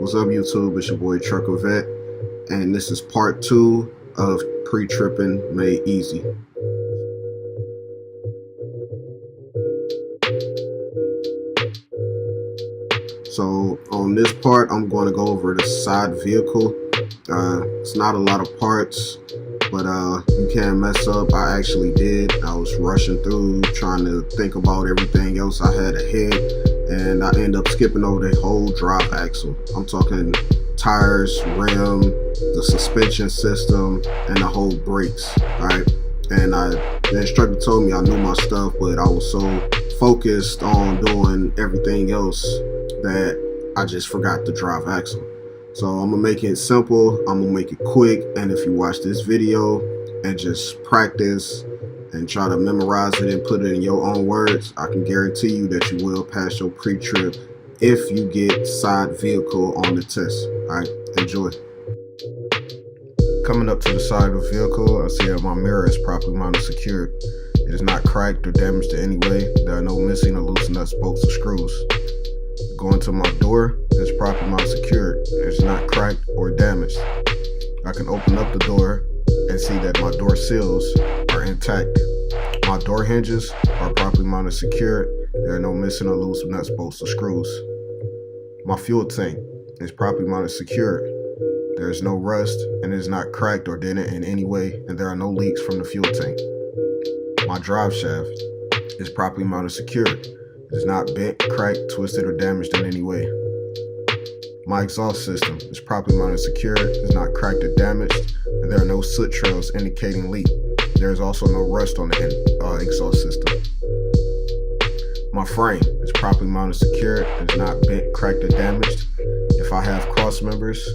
What's up, YouTube? It's your boy Trucker Vet, and this is part 2 of Pre-Trippin Made Easy. So on this part, I'm going to go over the side vehicle. It's not a lot of parts, but you can mess up. I actually did. I was rushing through trying to think about everything else I had ahead, and I ended up skipping over the whole drive axle. I'm talking tires, rim, the suspension system, and the whole brakes. Alright, and the instructor told me I knew my stuff, but I was so focused on doing everything else that I just forgot the drive axle. So I'm gonna make it simple, I'm gonna make it quick, and if you watch this video and just practice and try to memorize it and put it in your own words, I can guarantee you that you will pass your pre-trip if you get side vehicle on the test. Alright, enjoy. Coming up to the side of the vehicle, I see that my mirror is properly mounted and secured. It is not cracked or damaged in any way. There are no missing or loose nuts, bolts, or screws. Going to my door, it's properly mounted and secured. It's not cracked or damaged. I can open up the door and see that my door seals are intact. My door hinges are properly mounted and secured. There are no missing or loose nuts, bolts, or screws. My fuel tank is properly mounted and secured. There is no rust and it is not cracked or dented in any way, and there are no leaks from the fuel tank. My drive shaft is properly mounted and secured. It is not bent, cracked, twisted, or damaged in any way. My exhaust system is properly mounted and secured. It is not cracked or damaged, and there are no soot trails indicating leak. There is also no rust on the exhaust system. My frame is properly mounted and secured. It is not bent, cracked, or damaged. If I have cross members,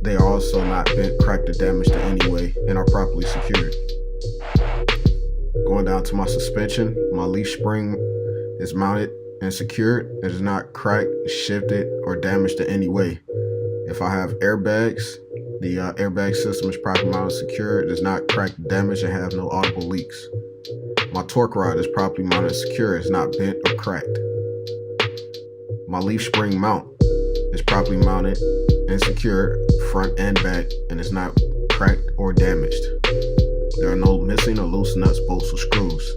they are also not bent, cracked, or damaged in any way and are properly secured. Going down to my suspension, my leaf spring is mounted and secured. It is not cracked, shifted, or damaged in any way. If I have airbags, the airbag system is properly mounted and secured. It is not cracked, damaged, and have no audible leaks. My torque rod is properly mounted and secure. It is not bent or cracked. My leaf spring mount is properly mounted and secured, front and back, and is not cracked or damaged. There are no missing or loose nuts, bolts, or screws.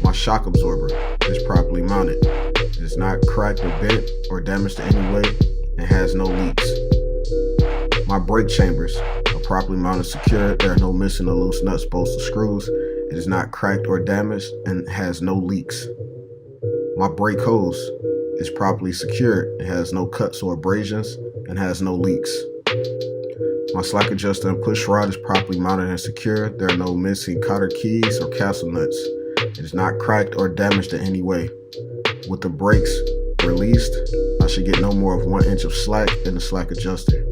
My shock absorber is properly mounted. It is not cracked or bent or damaged in any way and has no leaks. My brake chambers are properly mounted and secured. There are no missing or loose nuts, bolts, or screws. It is not cracked or damaged and has no leaks. My brake hose is properly secured. It has no cuts or abrasions and has no leaks. My slack adjuster and push rod is properly mounted and secured. There are no missing cotter keys or castle nuts. It is not cracked or damaged in any way. With the brakes released, I should get no more of 1 inch of slack in the slack adjuster.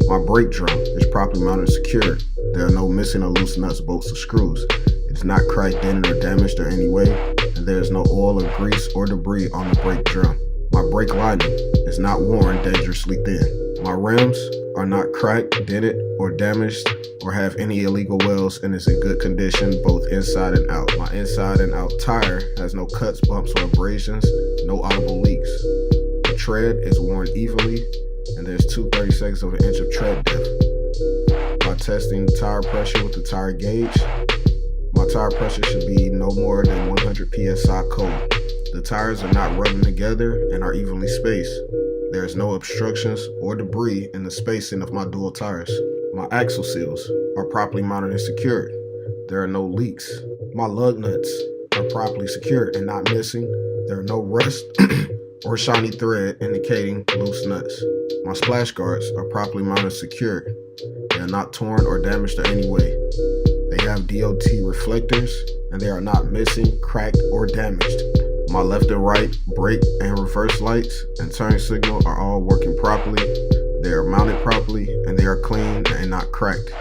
My brake drum is properly mounted and secured. There are no missing or loose nuts, bolts, or screws. It is not cracked, dented, or damaged in any way, and there is no oil or grease or debris on the brake drum. My brake lining is not worn dangerously thin. My rims are not cracked, dented, or damaged, or have any illegal welds, and is in good condition both inside and out. My inside and out tire has no cuts, bumps, or abrasions, no audible leaks. The tread is worn evenly, and there's 2/32 of an inch of tread depth. By testing the tire pressure with the tire gauge, my tire pressure should be no more than 100 psi cold. The tires are not rubbing together and are evenly spaced. There is no obstructions or debris in the spacing of my dual tires. My axle seals are properly mounted and secured. There are no leaks. My lug nuts are properly secured and not missing. There are no rust or shiny thread indicating loose nuts. My splash guards are properly mounted and secured. They are not torn or damaged in any way. They have DOT reflectors and they are not missing, cracked, or damaged. My left and right brake and reverse lights and turn signal are all working properly. They are mounted properly and they are clean and not cracked.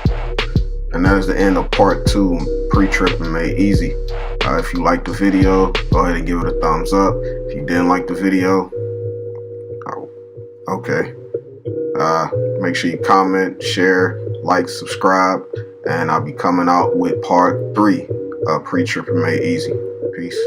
And that is the end of part 2, Pre-Trippin Made Easy. If you liked the video, go ahead and give it a thumbs up. If you didn't like the video, okay. Make sure you comment, share, like, subscribe, and I'll be coming out with part 3 of Pre-Trippin Made Easy. Peace.